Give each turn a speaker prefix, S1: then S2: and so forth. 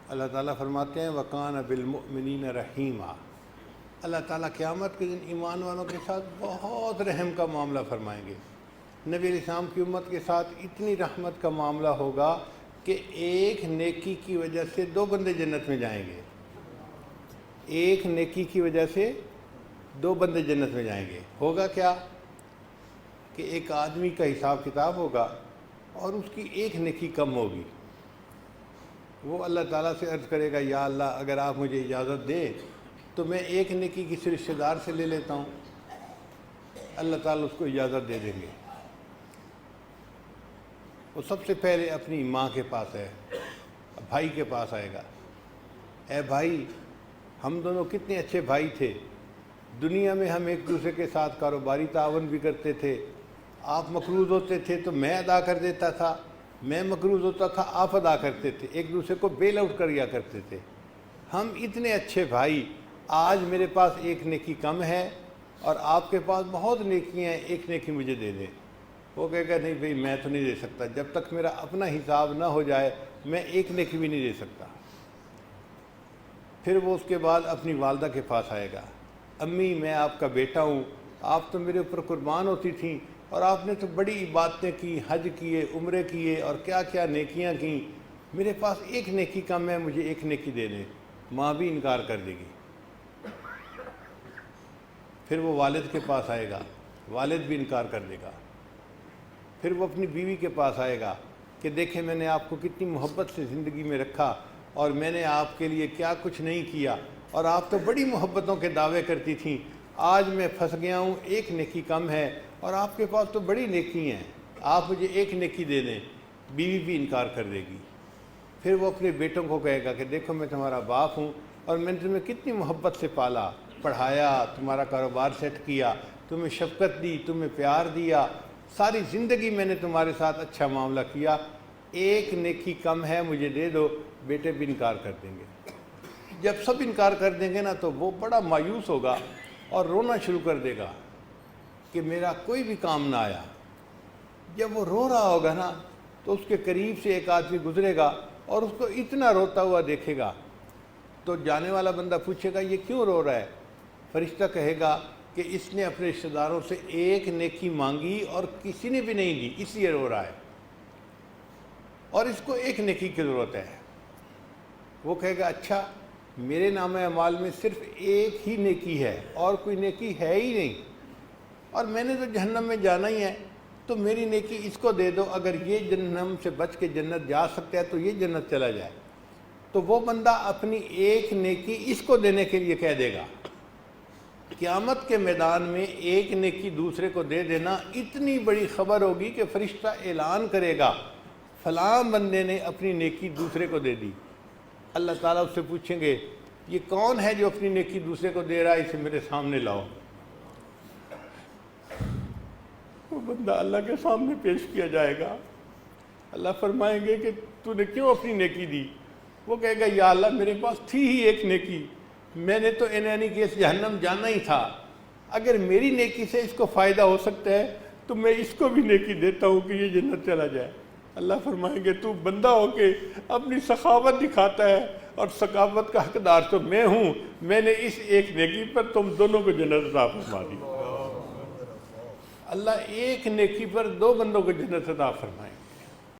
S1: اللہ تعالیٰ فرماتے ہیں وَكَانَ بِالْمُؤْمِنِينَ رَحِيمًا، اللہ تعالیٰ قیامت کے دن ایمان والوں کے ساتھ بہت رحم کا معاملہ فرمائیں گے۔ نبی علیہ السلام کی امت کے ساتھ اتنی رحمت کا معاملہ ہوگا کہ ایک نیکی کی وجہ سے 2 بندے جنت میں جائیں گے۔ ایک نیکی کی وجہ سے 2 بندے جنت میں جائیں گے۔ ہوگا کیا کہ ایک آدمی کا حساب کتاب ہوگا اور اس کی ایک نیکی کم ہوگی۔ وہ اللہ تعالیٰ سے عرض کرے گا یا اللہ اگر آپ مجھے اجازت دیں تو میں ایک نیکی کسی رشتہ دار سے لے لیتا ہوں۔ اللہ تعالیٰ اس کو اجازت دے دیں گے۔ وہ سب سے پہلے اپنی ماں کے پاس ہے، بھائی کے پاس آئے گا، اے بھائی ہم دونوں کتنے اچھے بھائی تھے، دنیا میں ہم ایک دوسرے کے ساتھ کاروباری تعاون بھی کرتے تھے، آپ مقروض ہوتے تھے تو میں ادا کر دیتا تھا، میں مقروض ہوتا تھا آپ ادا کرتے تھے، ایک دوسرے کو بیل آؤٹ کریا کرتے تھے، ہم اتنے اچھے بھائی، آج میرے پاس ایک نیکی کم ہے اور آپ کے پاس بہت نیکیاں ہیں، ایک نیکی مجھے دے دیں۔ وہ کہے گا نہیں بھئی میں تو نہیں دے سکتا، جب تک میرا اپنا حساب نہ ہو جائے میں ایک نیکی بھی نہیں دے سکتا۔ پھر وہ اس کے بعد اپنی والدہ کے پاس آئے گا، امی میں آپ کا بیٹا ہوں، آپ تو میرے اوپر قربان ہوتی تھیں اور آپ نے تو بڑی عبادتیں کی، حج کیے، عمرے کیے اور کیا کیا نیکیاں کیں، میرے پاس ایک نیکی کم ہے، مجھے ایک نیکی دے دیں۔ ماں بھی انکار کر دے گی۔ پھر وہ والد کے پاس آئے گا، والد بھی انکار کر دے گا۔ پھر وہ اپنی بیوی کے پاس آئے گا کہ دیکھیں میں نے آپ کو کتنی محبت سے زندگی میں رکھا اور میں نے آپ کے لیے کیا کچھ نہیں کیا اور آپ تو بڑی محبتوں کے دعوے کرتی تھیں، آج میں پھنس گیا ہوں، ایک نیکی کم ہے اور آپ کے پاس تو بڑی نیکی ہیں، آپ مجھے ایک نیکی دے دیں۔ بیوی بھی انکار کر دے گی۔ پھر وہ اپنے بیٹوں کو کہے گا کہ دیکھو میں تمہارا باپ ہوں اور میں نے تمہیں کتنی محبت سے پالا، پڑھایا، تمہارا کاروبار سیٹ کیا، تمہیں شفقت دی، تمہیں پیار دیا، ساری زندگی میں نے تمہارے ساتھ اچھا معاملہ کیا، ایک نیکی کم ہے مجھے دے دو۔ بیٹے بھی انکار کر دیں گے۔ جب سب انکار کر دیں گے نا تو وہ بڑا مایوس ہوگا اور رونا شروع کر دے گا کہ میرا کوئی بھی کام نہ آیا۔ جب وہ رو رہا ہوگا نا تو اس کے قریب سے ایک آدمی گزرے گا اور اس کو اتنا روتا ہوا دیکھے گا تو جانے والا بندہ پوچھے گا یہ کیوں رو رہا ہے؟ فرشتہ کہے گا کہ اس نے اپنے رشتہ داروں سے ایک نیکی مانگی اور کسی نے بھی نہیں دی، اس لیے رو رہا ہے اور اس کو ایک نیکی کی ضرورت ہے۔ وہ کہے گا اچھا میرے نامہ اعمال میں صرف ایک ہی نیکی ہے اور کوئی نیکی ہے ہی نہیں اور میں نے تو جہنم میں جانا ہی ہے، تو میری نیکی اس کو دے دو، اگر یہ جہنم سے بچ کے جنت جا سکتا ہے تو یہ جنت چلا جائے۔ تو وہ بندہ اپنی ایک نیکی اس کو دینے کے لیے کہہ دے گا۔ قیامت کے میدان میں ایک نیکی دوسرے کو دے دینا اتنی بڑی خبر ہوگی کہ فرشتہ اعلان کرے گا فلاں بندے نے اپنی نیکی دوسرے کو دے دی۔ اللہ تعالیٰ اس سے پوچھیں گے یہ کون ہے جو اپنی نیکی دوسرے کو دے رہا ہے، اسے میرے سامنے لاؤ۔ وہ بندہ اللہ کے سامنے پیش کیا جائے گا۔ اللہ فرمائیں گے کہ تو نے کیوں اپنی نیکی دی؟ وہ کہے گا یا اللہ میرے پاس تھی ہی ایک نیکی، میں نے تو انہیں کہ اس جہنم جانا ہی تھا، اگر میری نیکی سے اس کو فائدہ ہو سکتا ہے تو میں اس کو بھی نیکی دیتا ہوں کہ یہ جنت چلا جائے۔ اللہ فرمائیں گے تو بندہ ہو کے اپنی سخاوت دکھاتا ہے اور سخاوت کا حقدار تو میں ہوں، میں نے اس ایک نیکی پر تم دونوں کو جنت عطا فرما دی۔ اللہ ایک نیکی پر 2 بندوں کو جنت عطا فرمائے۔